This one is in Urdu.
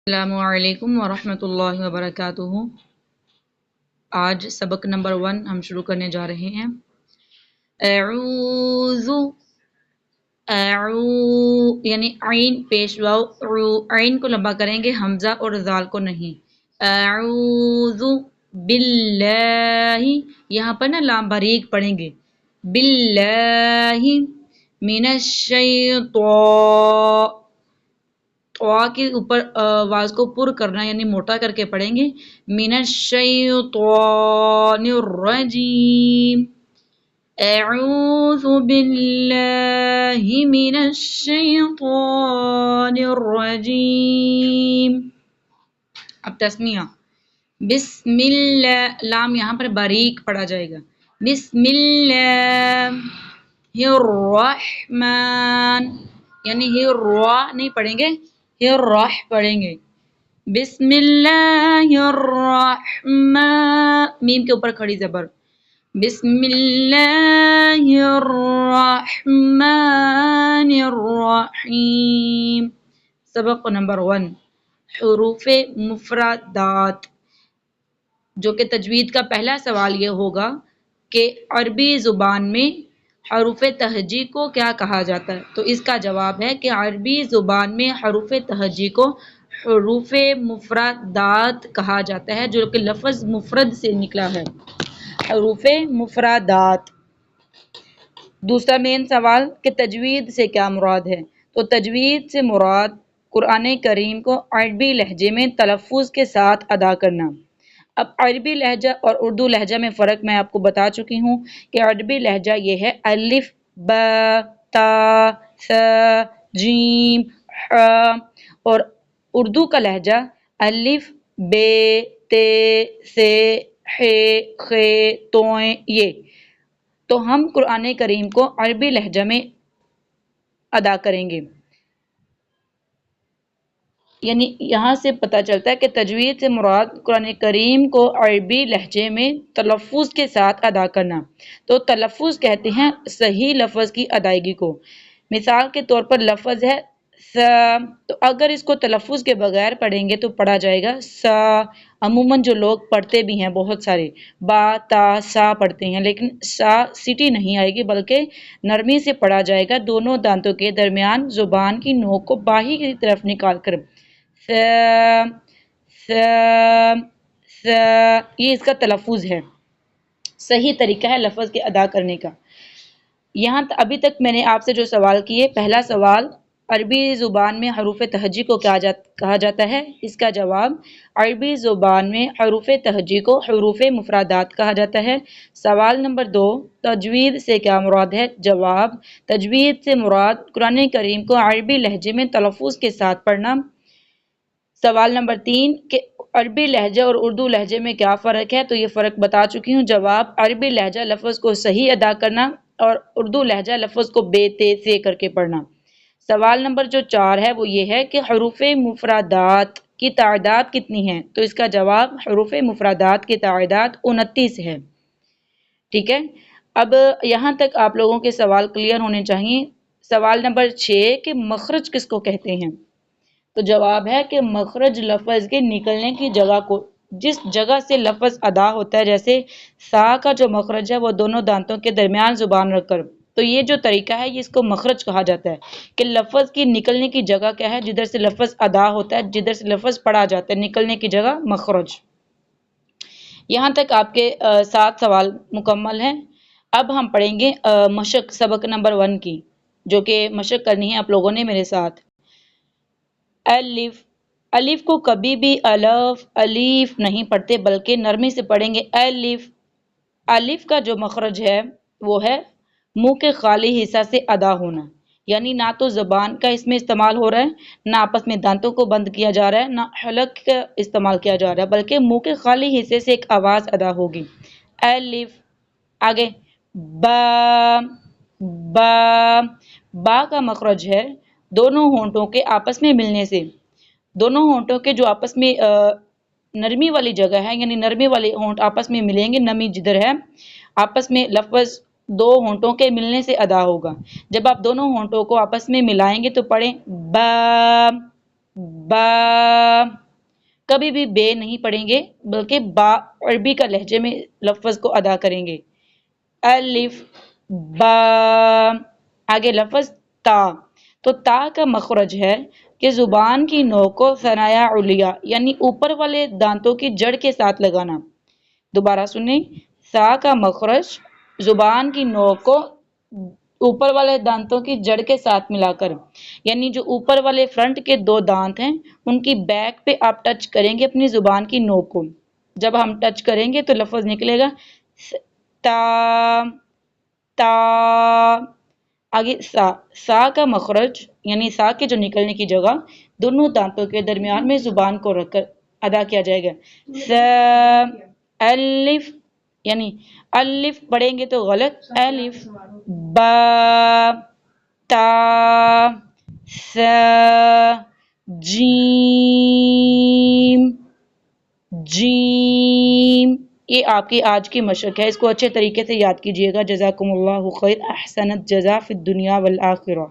السلام علیکم ورحمۃ اللہ وبرکاتہ۔ آج سبق نمبر 1 ہم شروع کرنے جا رہے ہیں۔ اعوذ، یعنی عین پیش واو، عین کو لمبا کریں گے، حمزہ اور ذال کو نہیں۔ اعوذ باللہ، یہاں پر نا لام باریک پڑھیں گے۔ باللہ من الشیطان، طوا کے اوپر آواز کو پر کرنا یعنی موٹا کر کے پڑھیں گے۔ من الشیطان الرجیم، اعوذ باللہ من الشیطان الرجیم۔ اب تسمیہ، بسم اللہ، لام یہاں پر باریک پڑھا جائے گا۔ بسم اللہ الرحمن، یعنی نہیں پڑھیں گے، راہ پڑھیں گے۔ بسم اللہ الرحمن، میم کے اوپر کھڑی زبر۔ بسم اللہ الرحمن الرحیم۔ سبق نمبر 1، حروف مفردات، جو کہ تجوید کا پہلا سوال یہ ہوگا کہ عربی زبان میں حروف تہجی کو کیا کہا جاتا ہے؟ تو اس کا جواب ہے کہ عربی زبان میں حروف تہجی کو حروف مفردات کہا جاتا ہے، جو کہ لفظ مفرد سے نکلا ہے، حروف مفردات۔ دوسرا مین سوال کہ تجوید سے کیا مراد ہے؟ تو تجوید سے مراد قرآن کریم کو عربی لہجے میں تلفظ کے ساتھ ادا کرنا۔ اب عربی لہجہ اور اردو لہجہ میں فرق میں آپ کو بتا چکی ہوں کہ عربی لہجہ یہ ہے الف با تا ث جیم ح، اور اردو کا لہجہ الف بے تے سے ح خ توئیں یہ۔ تو ہم قرآن کریم کو عربی لہجہ میں ادا کریں گے، یعنی یہاں سے پتہ چلتا ہے کہ تجوید سے مراد قرآن کریم کو عربی لہجے میں تلفظ کے ساتھ ادا کرنا۔ تو تلفظ کہتے ہیں صحیح لفظ کی ادائیگی کو۔ مثال کے طور پر لفظ ہے س، تو اگر اس کو تلفظ کے بغیر پڑھیں گے تو پڑھا جائے گا سا۔ عموماً جو لوگ پڑھتے بھی ہیں بہت سارے با تا سا پڑھتے ہیں، لیکن سا سیٹی نہیں آئے گی بلکہ نرمی سے پڑھا جائے گا، دونوں دانتوں کے درمیان زبان کی نوک کو باہر کی طرف نکال کر۔ س یہ اس کا تلفظ ہے، صحیح طریقہ ہے لفظ کے ادا کرنے کا۔ یہاں ابھی تک میں نے آپ سے جو سوال کیے، پہلا سوال عربی زبان میں حروف تہجی کو کیا کہا جاتا ہے؟ اس کا جواب عربی زبان میں حروف تہجی کو حروف مفردات کہا جاتا ہے۔ سوال نمبر 2، تجوید سے کیا مراد ہے؟ جواب تجوید سے مراد قرآن کریم کو عربی لہجے میں تلفظ کے ساتھ پڑھنا۔ سوال نمبر 3 کہ عربی لہجہ اور اردو لہجے میں کیا فرق ہے؟ تو یہ فرق بتا چکی ہوں۔ جواب عربی لہجہ لفظ کو صحیح ادا کرنا اور اردو لہجہ لفظ کو بے تے سے کر کے پڑھنا۔ سوال نمبر جو 4 ہے وہ یہ ہے کہ حروف مفردات کی تعداد کتنی ہے؟ تو اس کا جواب حروف مفردات کی تعداد 29 ہے۔ ٹھیک ہے، اب یہاں تک آپ لوگوں کے سوال کلیئر ہونے چاہیے۔ سوال نمبر 6 کہ مخرج کس کو کہتے ہیں؟ تو جواب ہے کہ مخرج لفظ کے نکلنے کی جگہ کو، جس جگہ سے لفظ ادا ہوتا ہے، جیسے سا کا جو مخرج ہے وہ دونوں دانتوں کے درمیان زبان رکھ کر، تو یہ جو طریقہ ہے یہ اس کو مخرج کہا جاتا ہے کہ لفظ کی نکلنے کی جگہ کیا ہے، جدھر سے لفظ ادا ہوتا ہے، جدھر سے لفظ پڑھا جاتا ہے، نکلنے کی جگہ مخرج۔ یہاں تک آپ کے 7 سوال مکمل ہیں۔ اب ہم پڑھیں گے مشق سبق نمبر 1 کی، جو کہ مشق کرنی ہے آپ لوگوں نے میرے ساتھ۔ الف، الف کو کبھی بھی الف الیف نہیں پڑھتے بلکہ نرمی سے پڑھیں گے الف۔ الف کا جو مخرج ہے وہ ہے منہ کے خالی حصہ سے ادا ہونا، یعنی نہ تو زبان کا اس میں استعمال ہو رہا ہے، نہ آپس میں دانتوں کو بند کیا جا رہا ہے، نہ حلق کا استعمال کیا جا رہا ہے، بلکہ منہ کے خالی حصے سے ایک آواز ادا ہوگی الف۔ آگے با، با، با کا مخرج ہے دونوں ہونٹوں کے آپس میں ملنے سے، دونوں ہونٹوں کے جو آپس میں نرمی والی جگہ ہے، یعنی نرمی والے ہونٹ آپس میں ملیں گے، نمی جدھر ہے آپس میں، لفظ دو ہونٹوں کے ملنے سے ادا ہوگا۔ جب آپ دونوں ہونٹوں کو آپس میں ملائیں گے تو پڑھیں با، با، کبھی بھی بے نہیں پڑھیں گے بلکہ با عربی کا لہجے میں لفظ کو ادا کریں گے. الف با. آگے لفظ تا. تو تا کا مخرج ہے کہ زبان کی نوک کو ثنایا علیہ یعنی اوپر والے دانتوں کی جڑ کے ساتھ لگانا. دوبارہ سنیں، سا کا مخرج زبان کی نوک کو اوپر والے دانتوں کی جڑ کے ساتھ ملا کر، یعنی جو اوپر والے فرنٹ کے 2 دانت ہیں ان کی بیک پہ آپ ٹچ کریں گے اپنی زبان کی نوک کو. جب ہم ٹچ کریں گے تو لفظ نکلے گا تا تا. آگے سا. سا کا مخرج یعنی سا کے جو نکلنے کی جگہ دونوں دانتوں کے درمیان میں زبان کو رکھ کر ادا کیا جائے گا. سا. الف یعنی الف پڑھیں گے تو غلط، الف. با تا سا جیم جیم. یہ آپ کی آج کی مشق ہے، اس کو اچھے طریقے سے یاد کیجیے گا. جزاکم اللہ خیر، احسنت جزا فی الدنیا والآخرہ.